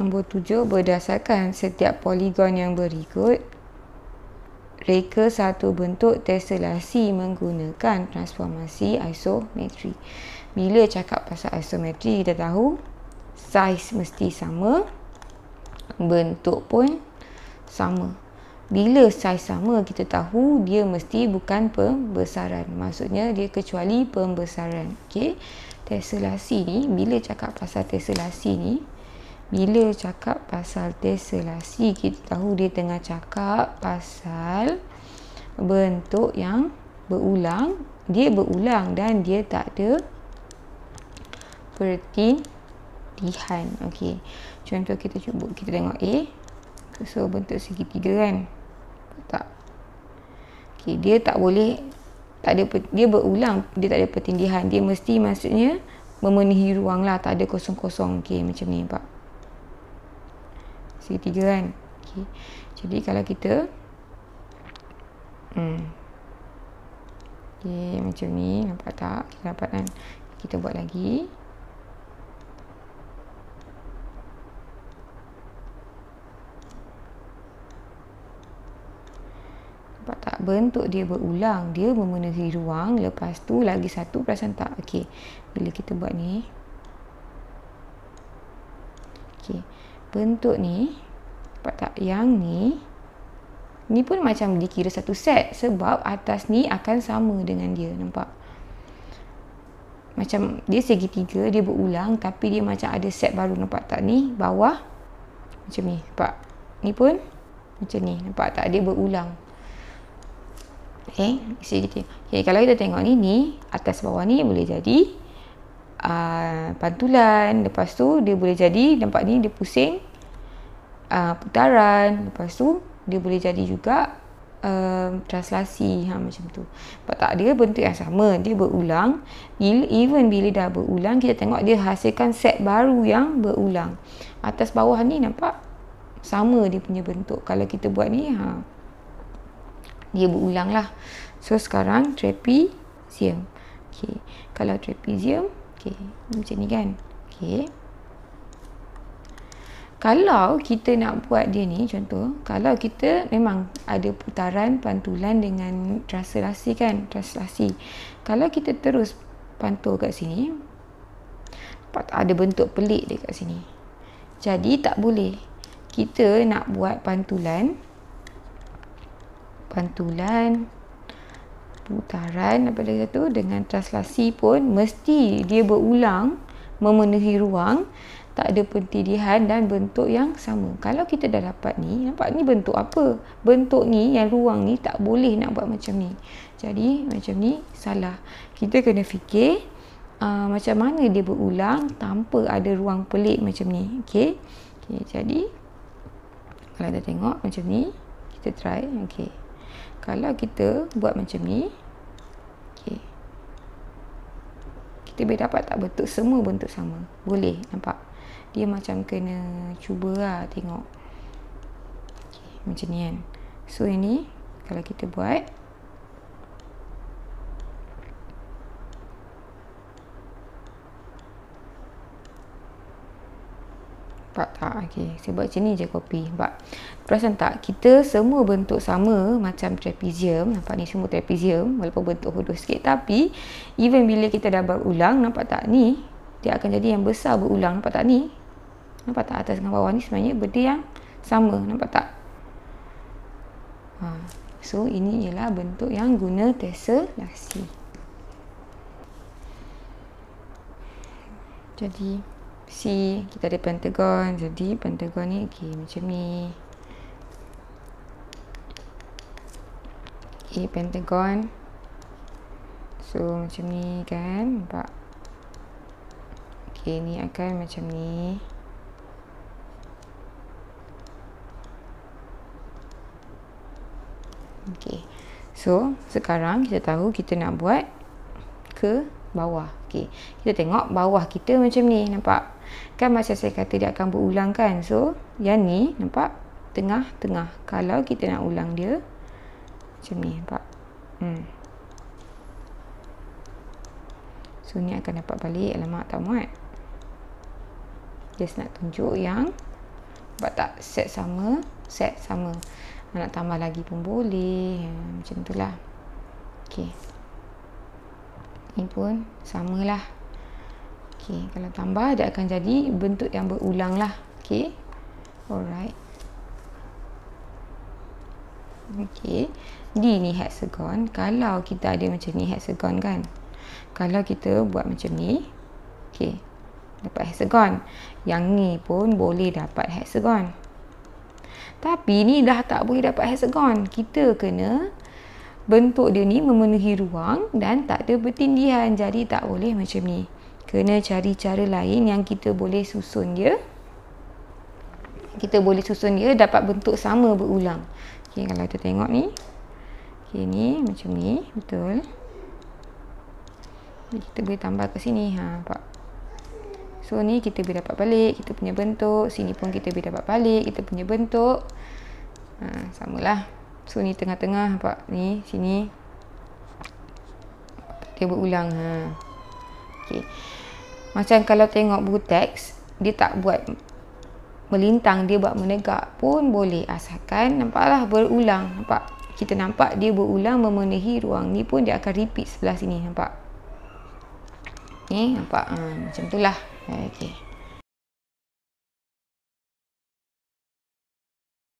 Nombor 7, berdasarkan setiap poligon yang berikut, reka satu bentuk teselasi menggunakan transformasi isometri. Bila cakap pasal isometri, kita tahu saiz mesti sama, bentuk pun sama. Bila saiz sama, kita tahu dia mesti bukan pembesaran. Maksudnya dia kecuali pembesaran. Okey. Teselasi ni, bila cakap pasal teselasi ni, kita tahu dia tengah cakap pasal bentuk yang berulang. Dia berulang dan dia tak ada pertindihan. Okey. Contoh kita tengok A. So bentuk segitiga kan. Tak. Okey, dia tak boleh, dia berulang, dia tak ada pertindihan. Dia mesti maksudnya memenuhi ruang lah, tak ada kosong-kosong. Okey, macam ni nampak. Segitiga kan. Okey. Jadi kalau kita okey, macam ni, nampak tak? Kita dapat kan. Kita buat lagi. Nampak tak? Bentuk dia berulang, dia memenuhi ruang. Lepas tu lagi satu, perasan tak? Okey, bila kita buat ni, okey, bentuk ni, nampak tak? Yang ni pun macam dikira satu set, sebab atas ni akan sama dengan dia. Nampak? Macam dia segitiga, dia berulang, tapi dia macam ada set baru. Nampak tak? Ni bawah macam ni. Nampak? Ni pun macam ni. Nampak tak? Dia berulang. Okey, segitiga. Okey, kalau kita tengok ni atas bawah ni boleh jadi pantulan. Lepas tu dia boleh jadi, nampak ni dia pusing, putaran. Lepas tu dia boleh jadi juga translasi, macam tu. Nampak tak? Dia bentuk yang sama, dia berulang. Even bila dah berulang, kita tengok dia hasilkan set baru yang berulang. Atas bawah ni nampak sama dia punya bentuk. Kalau kita buat ni, dia berulang lah. So sekarang trapezium. Okey, kalau trapezium, okey, macam ni kan. Okey, kalau kita nak buat dia ni, contoh, kalau kita memang ada putaran, pantulan dengan translasi kan, translasi. Kalau kita terus pantul kat sini, nampak tak? Ada bentuk pelik dekat sini. Jadi tak boleh. Kita nak buat pantulan, putaran, apa lagi tu, dengan translasi pun mesti dia berulang, memenuhi ruang, tak ada pertindihan dan bentuk yang sama. Kalau kita dah dapat ni, nampak ni bentuk apa? Bentuk ni yang ruang ni tak boleh nak buat macam ni. Jadi macam ni salah. Kita kena fikir macam mana dia berulang tanpa ada ruang pelik macam ni. Okey. Okey, jadi kalau kita tengok macam ni, kita try. Okey. Kalau kita buat macam ni, okay, kita boleh dapat tak bentuk, semua bentuk sama? Boleh, nampak? Dia macam kena cubalah tengok. Okay, macam ni kan. So ini, kalau kita buat, nampak tak? Okay, saya buat macam ni je copy. Nampak? Perasan tak? Kita semua bentuk sama macam trapezium. Nampak ni semua trapezium, walaupun bentuk hodoh sikit. Tapi even bila kita dah berulang, nampak tak? Ni dia akan jadi yang besar berulang. Nampak tak ni? Nampak tak? Atas dengan bawah ni sebenarnya benda yang sama. Nampak tak? So ini ialah bentuk yang guna teselasi. Jadi kita ada pentagon. Jadi pentagon ni macam ni. Pentagon. So macam ni kan, nampak? Ni akan macam ni. So sekarang kita tahu kita nak buat ke bawah. Kita tengok bawah kita macam ni, nampak? Kan macam saya kata dia akan berulang kan. So yang ni nampak tengah-tengah. Kalau kita nak ulang dia macam ni, nampak? So ni akan dapat balik. Alamak, tak muat. Just nak tunjuk yang Nampak tak? Set sama. Nak tambah lagi pun boleh. Macam tu lah. Okey. Ni pun samalah. Okey, kalau tambah dia akan jadi bentuk yang berulang lah. Okey. Alright. Okey. D ni hexagon. Kalau kita ada macam ni hexagon kan. Kalau kita buat macam ni. Okey. Dapat hexagon. Yang ni pun boleh dapat hexagon. Tapi ni dah tak boleh dapat hexagon. Kita kena bentuk dia ni memenuhi ruang dan tak ada bertindihan. Jadi tak boleh macam ni. Kena cari cara lain yang kita boleh susun dia. Kita boleh susun dia dapat bentuk sama berulang. Okey, kalau kita tengok ni. Okey, ni macam ni. Betul. Kita boleh tambah ke sini. Nampak? So, ni kita boleh dapat balik kita punya bentuk. Sini pun kita boleh dapat balik kita punya bentuk. Samalah. So, ni tengah-tengah. Nampak? Ni, sini. Dia berulang. Okey. Macam kalau tengok buku teks, dia tak buat melintang, dia buat menegak pun boleh. Asalkan, nampaklah berulang. Nampak? Kita nampak dia berulang memenuhi ruang. Ni pun dia akan repeat sebelah sini. Nampak? Ni, nampak? Macam tu lah. Okey.